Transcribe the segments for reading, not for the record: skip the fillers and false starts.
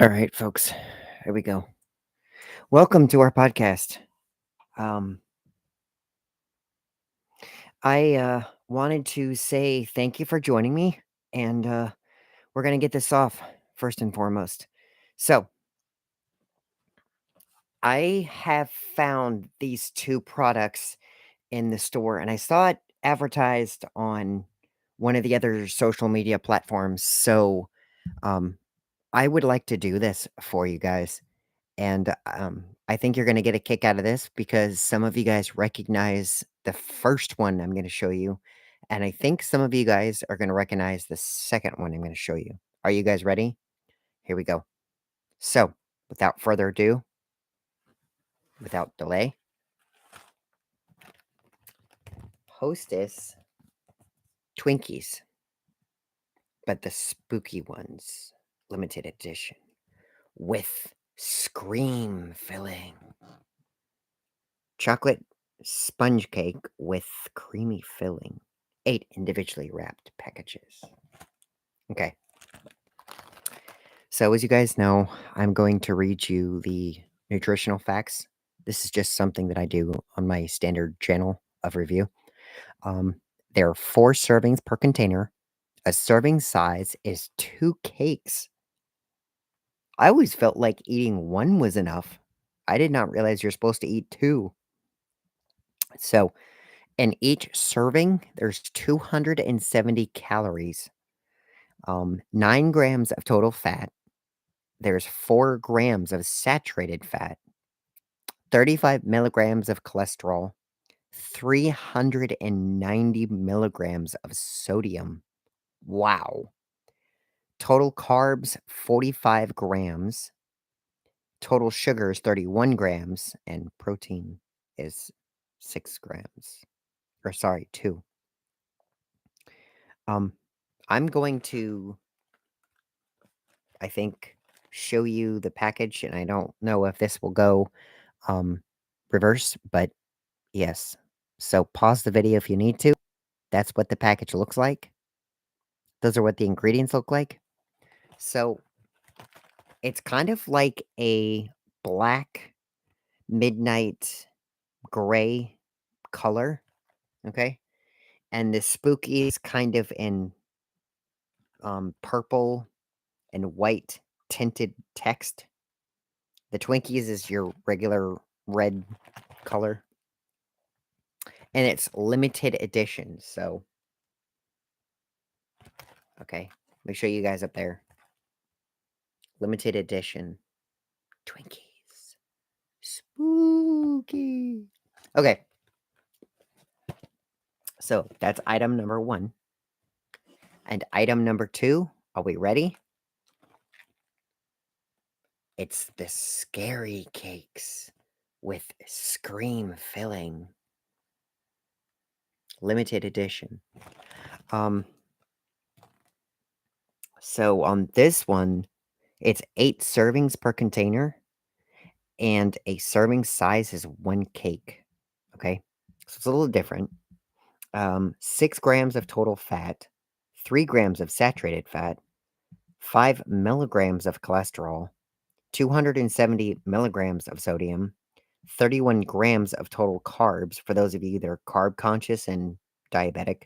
All right, folks, here we go. Welcome to our podcast. I wanted to say thank you for joining me, and we're going to get this off first and foremost. So, I have found these two products in the store, and I saw it advertised on one of the other social media platforms. So, um, I would like to do this for you guys. And I think you're going to get a kick out of this because some of you guys recognize the first one I'm going to show you. And I think some of you guys are going to recognize the second one I'm going to show you. Are you guys ready? Here we go. So, without further ado, without delay, Hostess Twinkies, but the spooky ones, limited edition, with scream filling. Chocolate sponge cake with creamy filling. 8 individually wrapped packages. Okay. So, as you guys know, I'm going to read you the nutritional facts. This is just something that I do on my standard channel of review. There are 4 servings per container. A serving size is 2 cakes. I always felt like eating 1 was enough. I did not realize you're supposed to eat 2. So, in each serving, there's 270 calories, 9 grams of total fat. There's 4 grams of saturated fat, 35 milligrams of cholesterol, 390 milligrams of sodium. Wow. Total carbs, 45 grams. Total sugar is 31 grams. And protein is 6 grams. Or sorry, 2. I'm going to, I think, show you the package, and I don't know if this will go reverse, but yes. So pause the video if you need to. That's what the package looks like. Those are what the ingredients look like. So it's kind of like a black midnight gray color, okay? And the spooky is kind of in purple and white tinted text. The Twinkies is your regular red color. And it's limited edition, so okay. Let me show you guys up there. Limited edition Twinkies. Spooky. Okay. So that's item number 1. And item number 2, are we ready? It's the scary cakes with scream filling. Limited edition. So on this one, it's 8 servings per container. And a serving size is 1 cake. Okay. So it's a little different. 6 grams of total fat, 3 grams of saturated fat, 5 milligrams of cholesterol, 270 milligrams of sodium, 31 grams of total carbs for those of you that are carb conscious and diabetic.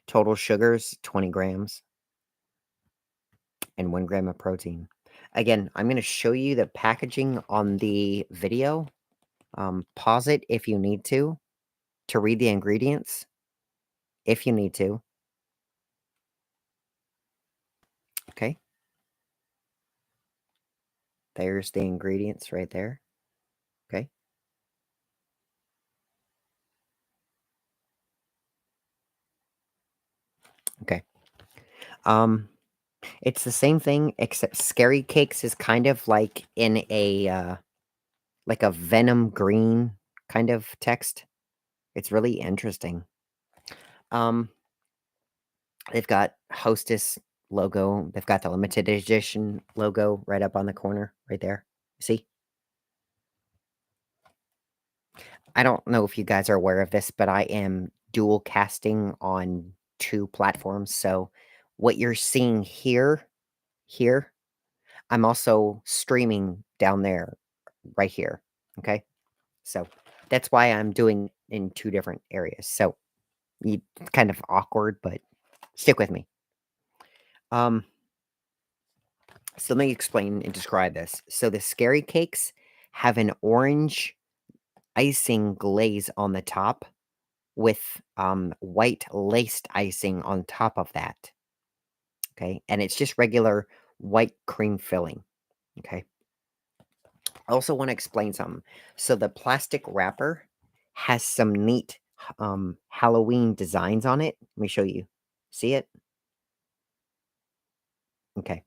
Total sugars, 20 grams, and 1 gram of protein. Again, I'm going to show you the packaging on the video. Pause it if you need to read the ingredients, if you need to. Okay. There's the ingredients right there. Okay. Okay. It's the same thing, except Scary Cakes is kind of like in a, like a venom green kind of text. It's really interesting. They've got Hostess logo. They've got the limited edition logo right up on the corner, right there. See? I don't know if you guys are aware of this, but I am dual casting on 2 platforms, so what you're seeing here, I'm also streaming down there, right here, okay? So, that's why I'm doing in 2 different areas, so you it's kind of awkward, but stick with me. Um, so let me explain and describe this. So the scary cakes have an orange icing glaze on the top with, white laced icing on top of that, okay? And it's just regular white cream filling, okay? I also wanna explain something. So the plastic wrapper has some neat, Halloween designs on it. Let me show you. See it? Okay.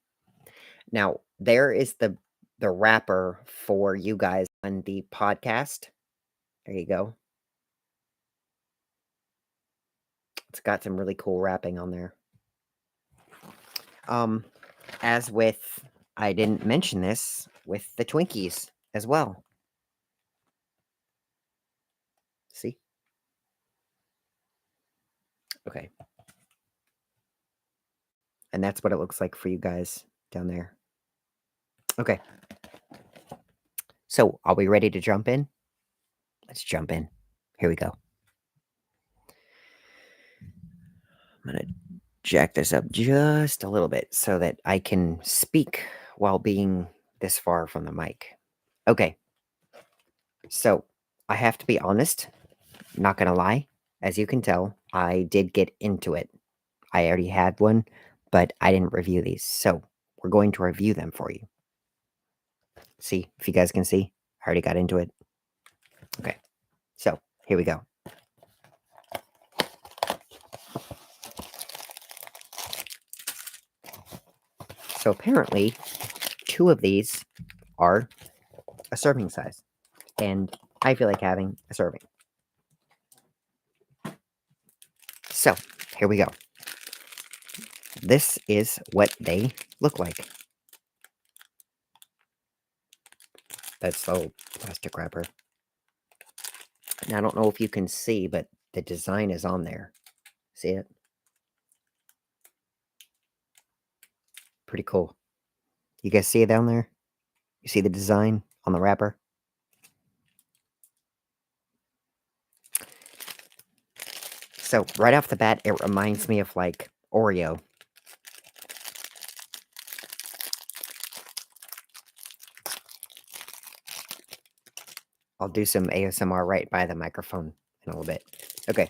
Now, there is the wrapper for you guys on the podcast. There you go. It's got some really cool wrapping on there. Um, as with I didn't mention this with the Twinkies as well. See? Okay. And that's what it looks like for you guys down there. Okay. So, are we ready to jump in? Let's jump in. Here we go. I'm gonna jack this up just a little bit so that I can speak while being this far from the mic. Okay. So, I have to be honest, not gonna lie. As you can tell, I did get into it. I already had one, but I didn't review these. So, we're going to review them for you. See if you guys can see. I already got into it. Okay. So, here we go. So, apparently, 2 of these are a serving size, and I feel like having a serving. So, here we go. This is what they look like. That's the plastic wrapper. Now, I don't know if you can see, but the design is on there. See it? Pretty cool. You guys see it down there? You see the design on the wrapper? So, right off the bat, it reminds me of, like, Oreo. I'll do some ASMR right by the microphone in a little bit. Okay.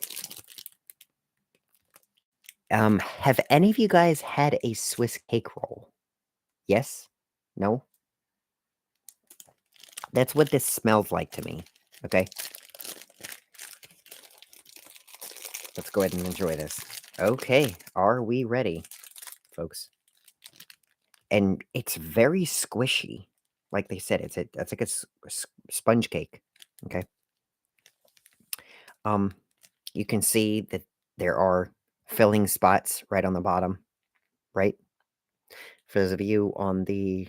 Have any of you guys had a Swiss cake roll? Yes? No? That's what this smells like to me. Okay? Let's go ahead and enjoy this. Okay, are we ready, folks? And it's very squishy. Like they said, it's like a sponge cake. Okay. Um, you can see that there are filling spots right on the bottom, right? For those of you on the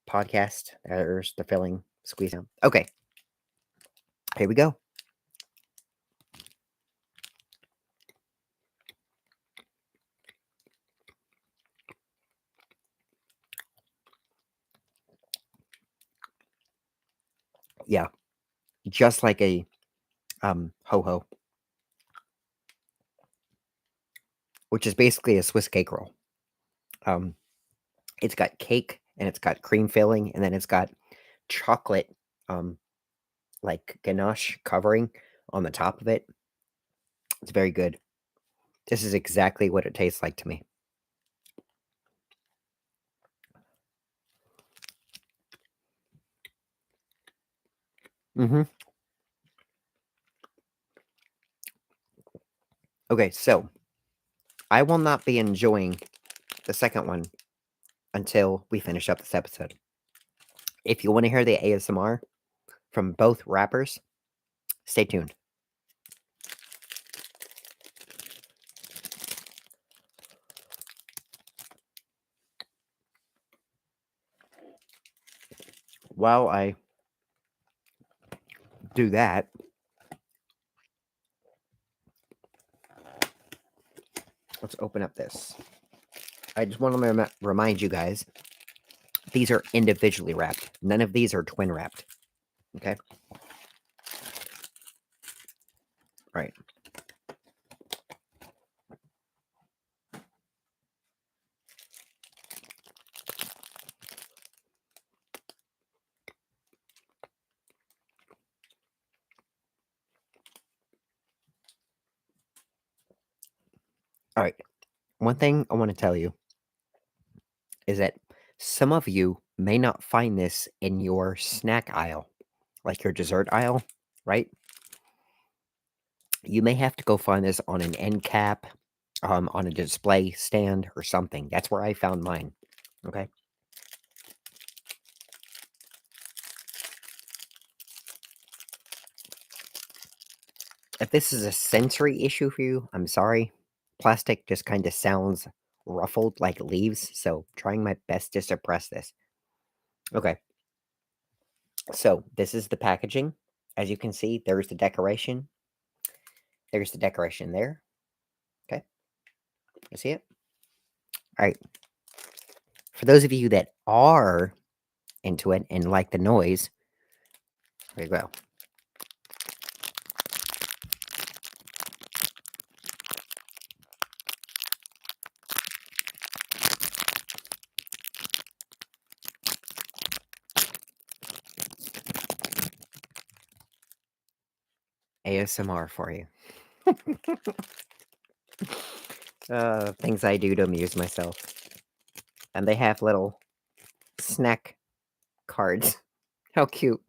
podcast, there's the filling squeeze down. Okay, here we go. Yeah, just like a ho ho, which is basically a Swiss cake roll. Um, it's got cake and it's got cream filling, and then it's got chocolate, like ganache covering on the top of it. It's very good. This is exactly what it tastes like to me. Mhm. Okay, so I will not be enjoying the second one until we finish up this episode. If you wanna hear the ASMR from both rappers, stay tuned. while I do that, let's open up this. I just want to remind you guys, these are individually wrapped. None of these are twin wrapped. Okay? Right. All right. One thing I want to tell you is that some of you may not find this in your snack aisle, like your dessert aisle, right? You may have to go find this on an end cap, on a display stand or something. That's where I found mine. Okay. If this is a sensory issue for you, I'm sorry. Plastic just kind of sounds ruffled like leaves, so trying my best to suppress this. Okay. So this is the packaging. As you can see, there's the decoration. There's the decoration there. Okay. You see it? All right. For those of you that are into it and like the noise, there you go. ASMR for you. Things I do to amuse myself. And they have little snack cards. How cute.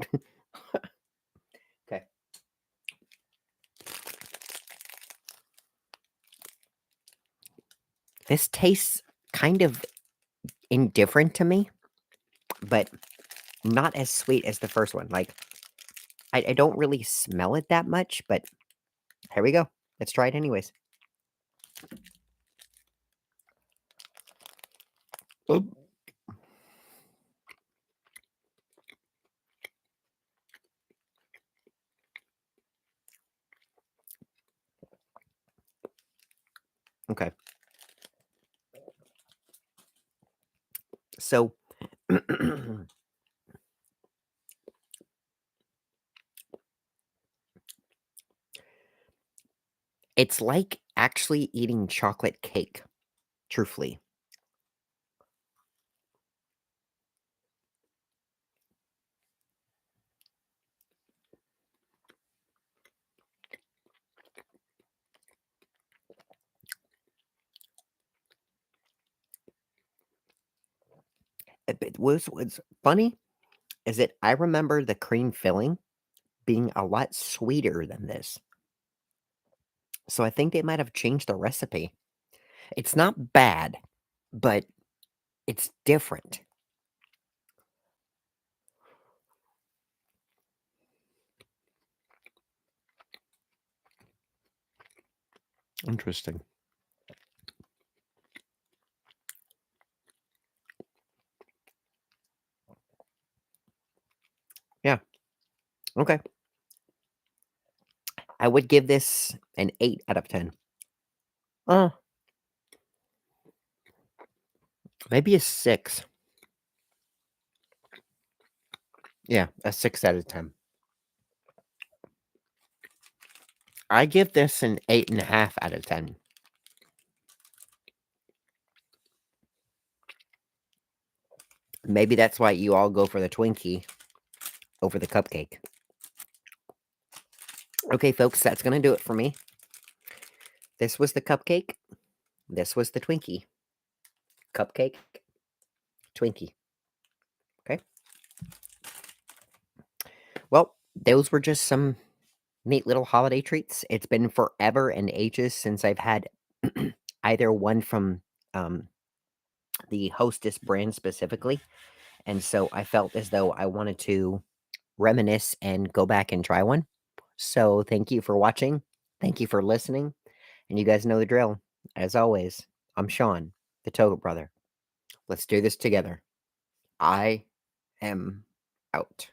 Okay. This tastes kind of indifferent to me, but not as sweet as the first one. Like, I don't really smell it that much, but here we go. Let's try it anyways. Oh. Okay. So, it's like actually eating chocolate cake, truthfully. But what's funny is that I remember the cream filling being a lot sweeter than this. So I think they might have changed the recipe. It's not bad, but it's different. Interesting. Yeah. Okay. I would give this an 8 out of 10. Uh, maybe a 6. Yeah, a 6 out of 10. I give this an 8.5 out of 10. Maybe that's why you all go for the Twinkie over the cupcake. Okay, folks, that's going to do it for me. This was the cupcake. This was the Twinkie. Cupcake, Twinkie. Okay. Well, those were just some neat little holiday treats. It's been forever and ages since I've had either one from um, the Hostess brand specifically. And so I felt as though I wanted to reminisce and go back and try one. So thank you for watching. Thank you for listening. And you guys know the drill. As always, I'm Sean, the Toga Brother. Let's do this together. I am out.